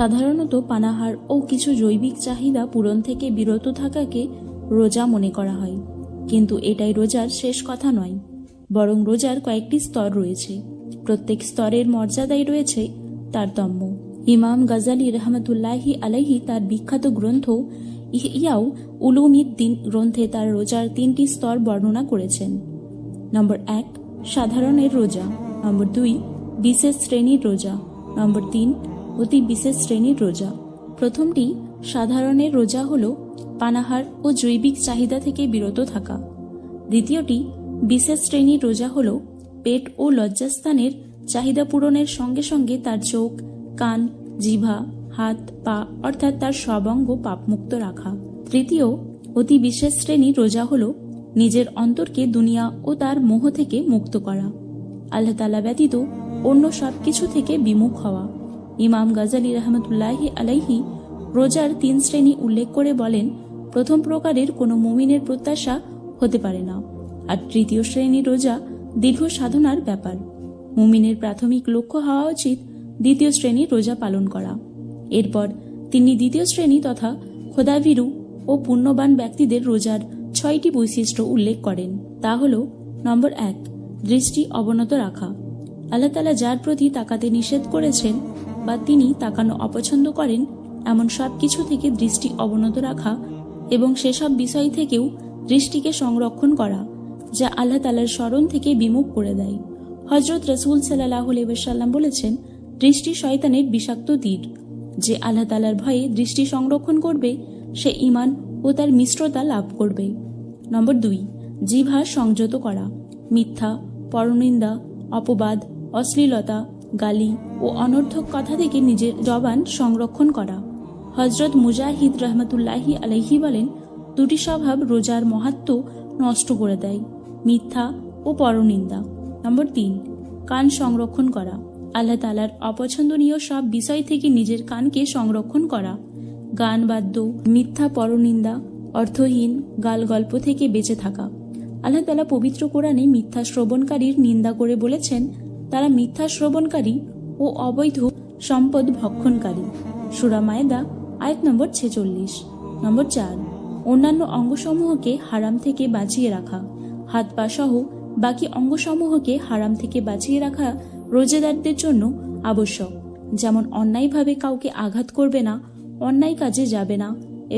সাধারণত পানাহার ও কিছু জৈবিক চাহিদা পূরণ থেকে বিরত থাকাকে রোজা মনে করা হয়, কিন্তু এটাই রোজার শেষ কথা নয়, বরং রোজার কয়েকটি স্তর রয়েছে। প্রত্যেক স্তরের মর্যাদায় রয়েছে তারতম্য। ইমাম গাজালি রহমতুল্লাহি আলাইহি তার বিখ্যাত গ্রন্থ ইহইয়াউ উলুমিদ্দিন গ্রন্থে তার রোজার 3টি স্তর বর্ণনা করেছেন। নম্বর 1, সাধারণের রোজা। নম্বর 2, বিশেষ শ্রেণীর রোজা। নম্বর 3, অতি বিশেষ শ্রেণীর রোজা। প্রথমটি সাধারণের রোজা হল পানাহার ও জৈবিক চাহিদা থেকে বিরত থাকা। দ্বিতীয়টি বিশেষ শ্রেণীর রোজা হল পেট ও লজ্জাস্থানের চাহিদা পূরণের সঙ্গে সঙ্গে তার চোখ, কান, জিহ্বা, হাত, পা অর্থাৎ তার সব অঙ্গ পাপমুক্ত রাখা। তৃতীয় অতি বিশেষ শ্রেণীর রোজা হল নিজের অন্তরকে দুনিয়া ও তার মোহ থেকে মুক্ত করা, আল্লাহ তাআলা ব্যতীত অন্য সব কিছু থেকে বিমুখ হওয়া। ইমাম গাজালি রহমতুল্লাহি আলাইহি রোজার 3 শ্রেণী উল্লেখ করে বলেন, প্রথম প্রকারের কোনো মুমিনের প্রত্যাশা হতে পারে না, আর তৃতীয় শ্রেণীর রোজা দীর্ঘ সাধনার ব্যাপার। মুমিনের প্রাথমিক লক্ষ্য হওয়া উচিত দ্বিতীয় শ্রেণীর রোজা পালন করা। এরপর তিনি দ্বিতীয় শ্রেণী তথা খোদাভীরু ও পুণ্যবান ব্যক্তিদের রোজার 6টি বৈশিষ্ট্য উল্লেখ করেন। তা হল, নম্বর 1, দৃষ্টি অবনত রাখা। আল্লাহ তাআলা যার প্রতি তাকাতে নিষেধ করেছেন বা তিনি তাকানো অপছন্দ করেন এমন সব কিছু থেকে দৃষ্টি অবনত রাখা এবং সেসব বিষয় থেকেও দৃষ্টিকে সংরক্ষণ করা যা আল্লাহ তাআলার স্মরণ থেকে বিমুখ করে দেয়। হযরত রাসূল সাল্লাল্লাহু আলাইহি ওয়াসাল্লাম বলেছেন, দৃষ্টি শয়তানের বিষাক্ত তীর। যে আল্লাহ তাআলার ভয়ে দৃষ্টি সংরক্ষণ করবে সে ঈমান ও তার মিশ্রতা লাভ করবে। নম্বর 2, জিহ্বা সংযত করা। মিথ্যা, পরনিন্দা, অপবাদ, অশ্লীলতা, গালি ও অনর্থক কথা থেকে নিজের জবান সংরক্ষণ করা। হযরত মুজাহিদ রহমতুল্লাহি আলাইহি বলেন, দুটি স্বভাব রোজার মাহাত্ম্য নষ্ট করে দেয়, মিথ্যা ও পরনিন্দা। নম্বর 3, কান সংরক্ষণ করা। আল্লাহ তাআলার অপছন্দনীয় সব বিষয় থেকে নিজের কানকে সংরক্ষণ করা। গান, বাদ্য, মিথ্যা, পরনিন্দা, অর্থহীন গাল গল্প থেকে বেঁচে থাকা। আল্লাহ তাআলা পবিত্র কোরআনে মিথ্যা শ্রবণকারীর নিন্দা করে বলেছেন, তারা মিথ্যা শ্রবণকারী ও অবৈধ সম্পদ ভক্ষণকারী। সূরা মায়েদা আয়াত নম্বর 46। নম্বর 4, অন্যান্য অঙ্গসমূহকে হারাম থেকে বাঁচিয়ে রাখা। হাত পা সহ বাকি অঙ্গসমূহকে হারাম থেকে বাঁচিয়ে রাখা রোজাদারদের জন্য আবশ্যক। যেমন অন্যায়ভাবে কাউকে আঘাত করবে না, অন্যায় কাজে যাবে না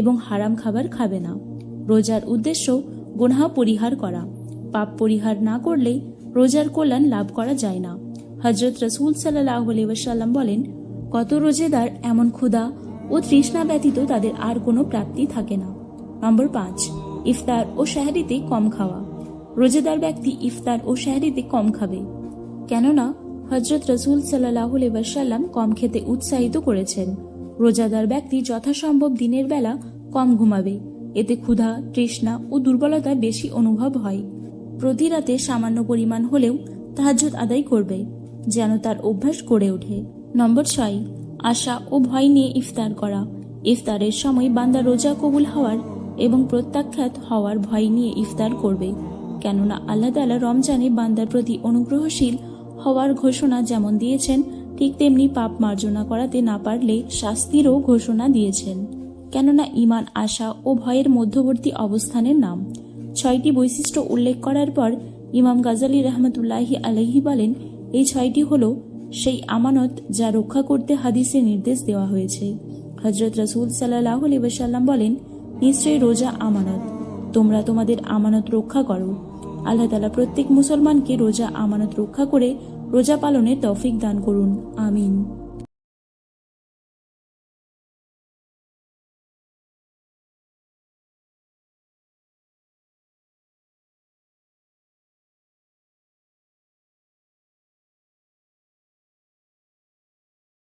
এবং হারাম খাবার খাবে না। রোজার উদ্দেশ্য গুনাহ পরিহার করা। পাপ পরিহার না করলে রোজার কল্যাণ লাভ করা যায় না। হযরত রাসূল সাল্লাল্লাহু আলাইহি ওয়াসাল্লাম বলেন, কত রোজাদার এমন ক্ষুধা ও তৃষ্ণা ব্যতীত তাদের আর কোনো প্রাপ্তি থাকে না। নম্বর 5, ইফতার ও সেহরিতে কম খাওয়া। রোজাদার ব্যক্তি ইফতার ও সেহরিতে কম খাবে, কেননা হযরত রাসূল সাল্লাল্লাহু আলাইহি ওয়াসাল্লাম কম খেতে উৎসাহিত করেছেন। রোজাদার ব্যক্তি যথাসম্ভব দিনের বেলা কম ঘুমাবে, এতে ক্ষুধা, তৃষ্ণা ও দুর্বলতা বেশি অনুভব হয়। প্রতি রাতে সামান্য পরিমাণ হলেও তাহাজ্জুদ আদায় করবে, যেন তার অভ্যাস গড়ে ওঠে। নম্বর 6, আশা ও ভয় নিয়ে ইফতার করা। ইফতারের সময় বান্দা রোজা কবুল হওয়ার এবং প্রত্যাখ্যাত হওয়ার ভয় নিয়ে ইফতার করবে, কেননা আল্লাহ তাআলা রমজানে বান্দার প্রতি অনুগ্রহশীল হওয়ার ঘোষণা যেমন দিয়েছেন, ঠিক তেমনি পাপ মার্জনা করাতে না পারলে শাস্তিরও ঘোষণা দিয়েছেন, কেননা ঈমান আশা ও ভয়ের মধ্যবর্তী অবস্থানের নাম। 6টি বৈশিষ্ট্য উল্লেখ করার পর ইমাম গাজালি রহমতুল্লাহি আলাইহি বলেন, এই 6টি হল সেই আমানত যা রক্ষা করতে হাদিসে নির্দেশ দেওয়া হয়েছে। হযরত রাসূল সাল্লাল্লাহু আলাইহি ওয়াসাল্লাম বলেন, নিশ্চয়ই রোজা আমানত, তোমরা তোমাদের আমানত রক্ষা করো। আল্লাহ তাআলা প্রত্যেক মুসলমানকে রোজা আমানত রক্ষা করে রোজা পালনের তৌফিক দান করুন। আমিন।